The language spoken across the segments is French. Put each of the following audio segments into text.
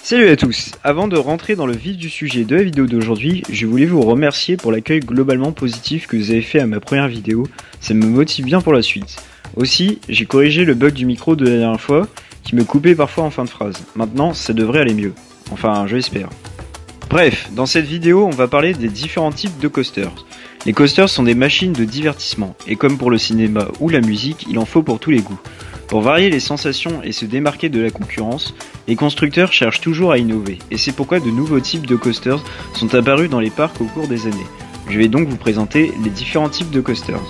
Salut à tous. Avant de rentrer dans le vif du sujet de la vidéo d'aujourd'hui, je voulais vous remercier pour l'accueil globalement positif que vous avez fait à ma première vidéo, ça me motive bien pour la suite. Aussi, j'ai corrigé le bug du micro de la dernière fois, qui me coupait parfois en fin de phrase. Maintenant, ça devrait aller mieux. Enfin, je l'espère. Bref, dans cette vidéo, on va parler des différents types de coasters. Les coasters sont des machines de divertissement, et comme pour le cinéma ou la musique, il en faut pour tous les goûts. Pour varier les sensations et se démarquer de la concurrence, les constructeurs cherchent toujours à innover, et c'est pourquoi de nouveaux types de coasters sont apparus dans les parcs au cours des années. Je vais donc vous présenter les différents types de coasters.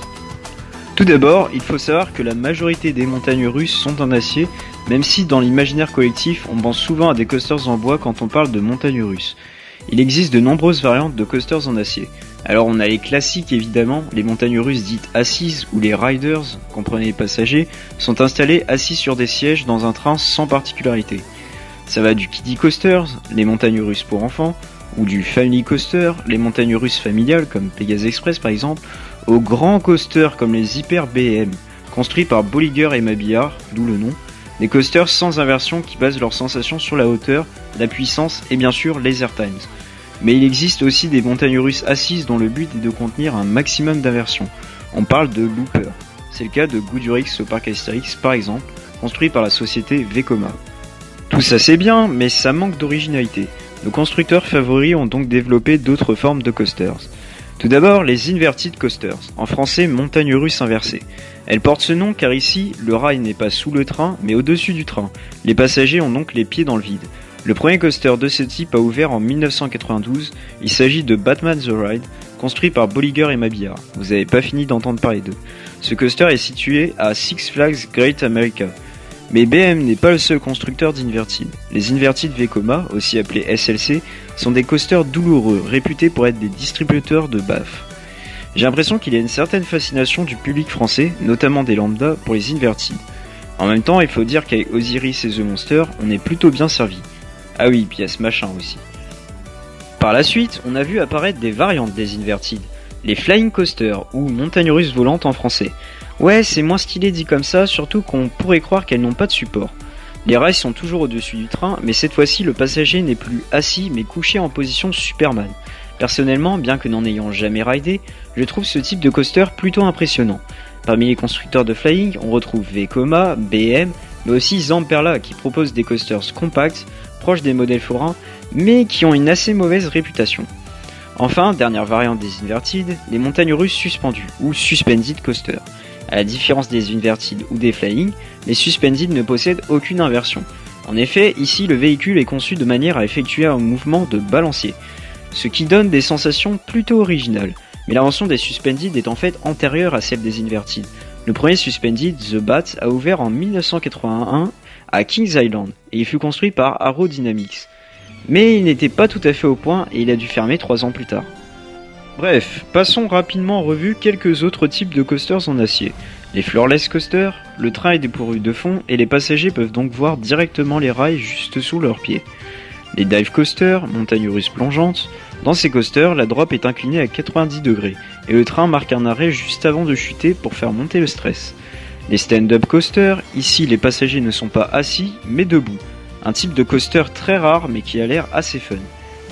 Tout d'abord, il faut savoir que la majorité des montagnes russes sont en acier, même si dans l'imaginaire collectif, on pense souvent à des coasters en bois quand on parle de montagnes russes. Il existe de nombreuses variantes de coasters en acier. Alors on a les classiques évidemment, les montagnes russes dites assises ou les riders, comprenez les passagers, sont installés assis sur des sièges dans un train sans particularité. Ça va du kiddie coasters, les montagnes russes pour enfants, ou du family coaster, les montagnes russes familiales comme Pegasus Express par exemple, aux grands coasters comme les Hyper BM, construits par Bolliger et Mabillard, d'où le nom, des coasters sans inversion qui basent leurs sensations sur la hauteur, la puissance et bien sûr Laser Times. Mais il existe aussi des montagnes russes assises dont le but est de contenir un maximum d'inversion. On parle de looper. C'est le cas de Goudurix au parc Astérix par exemple, construit par la société Vekoma. Tout ça c'est bien, mais ça manque d'originalité. Nos constructeurs favoris ont donc développé d'autres formes de coasters. Tout d'abord, les inverted coasters, en français montagnes russes inversées. Elles portent ce nom car ici, le rail n'est pas sous le train, mais au-dessus du train. Les passagers ont donc les pieds dans le vide. Le premier coaster de ce type a ouvert en 1992, il s'agit de Batman the Ride, construit par Bolliger et Mabillard. Vous n'avez pas fini d'entendre parler d'eux. Ce coaster est situé à Six Flags Great America. Mais BM n'est pas le seul constructeur d'Inverted. Les Inverted Vekoma, aussi appelés SLC, sont des coasters douloureux, réputés pour être des distributeurs de baffes. J'ai l'impression qu'il y a une certaine fascination du public français, notamment des lambda, pour les Inverted. En même temps, il faut dire qu'avec Osiris et The Monster, on est plutôt bien servi. Ah oui, puis il y a ce machin aussi. Par la suite, on a vu apparaître des variantes des Inverted, les Flying Coasters, ou montagnes russes volantes en français. Ouais, c'est moins stylé dit comme ça, surtout qu'on pourrait croire qu'elles n'ont pas de support. Les rails sont toujours au-dessus du train, mais cette fois-ci le passager n'est plus assis mais couché en position Superman. Personnellement, bien que n'en ayant jamais ridé, je trouve ce type de coaster plutôt impressionnant. Parmi les constructeurs de flying, on retrouve Vekoma, BM, mais aussi Zamperla qui propose des coasters compacts, proches des modèles forains, mais qui ont une assez mauvaise réputation. Enfin, dernière variante des Inverted, les montagnes russes suspendues, ou Suspended Coaster. À la différence des Inverted ou des Flying, les Suspended ne possèdent aucune inversion. En effet, ici le véhicule est conçu de manière à effectuer un mouvement de balancier, ce qui donne des sensations plutôt originales. Mais l'invention des Suspended est en fait antérieure à celle des Inverted. Le premier Suspended, The Bat, a ouvert en 1981 à Kings Island, et il fut construit par Arrow Dynamics. Mais il n'était pas tout à fait au point et il a dû fermer 3 ans plus tard. Bref, passons rapidement en revue quelques autres types de coasters en acier. Les floorless coasters, le train est dépourvu de fond et les passagers peuvent donc voir directement les rails juste sous leurs pieds. Les dive coasters, montagnes russes plongeantes, dans ces coasters, la drop est inclinée à 90 degrés et le train marque un arrêt juste avant de chuter pour faire monter le stress. Les stand-up coasters, ici les passagers ne sont pas assis mais debout, un type de coaster très rare mais qui a l'air assez fun.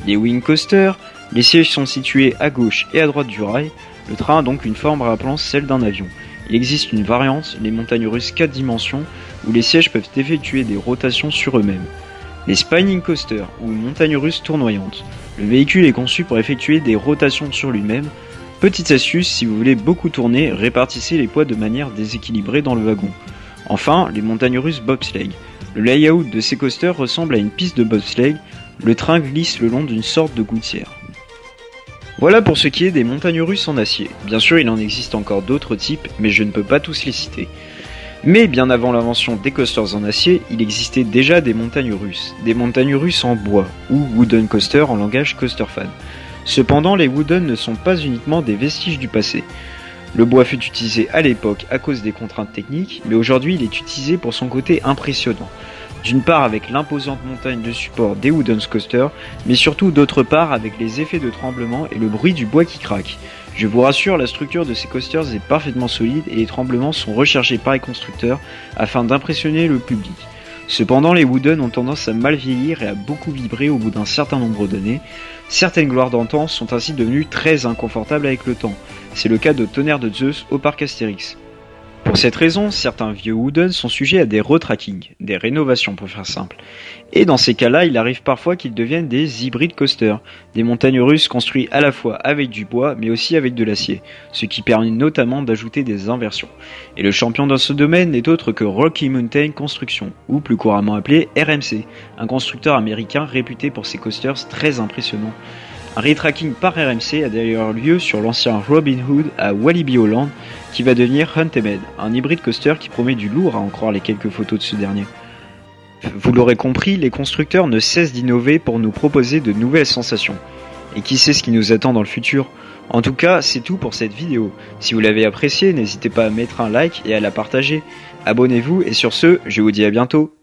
Les wing coasters, les sièges sont situés à gauche et à droite du rail, le train a donc une forme rappelant celle d'un avion. Il existe une variante, les montagnes russes 4 dimensions, où les sièges peuvent effectuer des rotations sur eux-mêmes. Les spinning coasters, ou montagnes russes tournoyantes. Le véhicule est conçu pour effectuer des rotations sur lui-même. Petite astuce, si vous voulez beaucoup tourner, répartissez les poids de manière déséquilibrée dans le wagon. Enfin, les montagnes russes bobsleigh. Le layout de ces coasters ressemble à une piste de bobsleigh, le train glisse le long d'une sorte de gouttière. Voilà pour ce qui est des montagnes russes en acier. Bien sûr, il en existe encore d'autres types, mais je ne peux pas tous les citer. Mais bien avant l'invention des coasters en acier, il existait déjà des montagnes russes en bois, ou wooden coaster en langage coaster fan. Cependant, les wooden ne sont pas uniquement des vestiges du passé. Le bois fut utilisé à l'époque à cause des contraintes techniques, mais aujourd'hui il est utilisé pour son côté impressionnant. D'une part avec l'imposante montagne de support des wooden coasters, mais surtout d'autre part avec les effets de tremblement et le bruit du bois qui craque. Je vous rassure, la structure de ces coasters est parfaitement solide et les tremblements sont recherchés par les constructeurs afin d'impressionner le public. Cependant, les Wooden ont tendance à mal vieillir et à beaucoup vibrer au bout d'un certain nombre d'années. Certaines gloires d'antan sont ainsi devenues très inconfortables avec le temps. C'est le cas de Tonnerre de Zeus au parc Astérix. Pour cette raison, certains vieux Wooden sont sujets à des retracking, des rénovations pour faire simple. Et dans ces cas-là, il arrive parfois qu'ils deviennent des hybrides coasters, des montagnes russes construits à la fois avec du bois mais aussi avec de l'acier, ce qui permet notamment d'ajouter des inversions. Et le champion dans ce domaine n'est autre que Rocky Mountain Construction, ou plus couramment appelé RMC, un constructeur américain réputé pour ses coasters très impressionnants. Un retracking par RMC a d'ailleurs lieu sur l'ancien Robin Hood à Walibi Holland, qui va devenir Huntemed, un hybride coaster qui promet du lourd à en croire les quelques photos de ce dernier. Vous l'aurez compris, les constructeurs ne cessent d'innover pour nous proposer de nouvelles sensations. Et qui sait ce qui nous attend dans le futur ? En tout cas, c'est tout pour cette vidéo. Si vous l'avez appréciée, n'hésitez pas à mettre un like et à la partager. Abonnez-vous et sur ce, je vous dis à bientôt.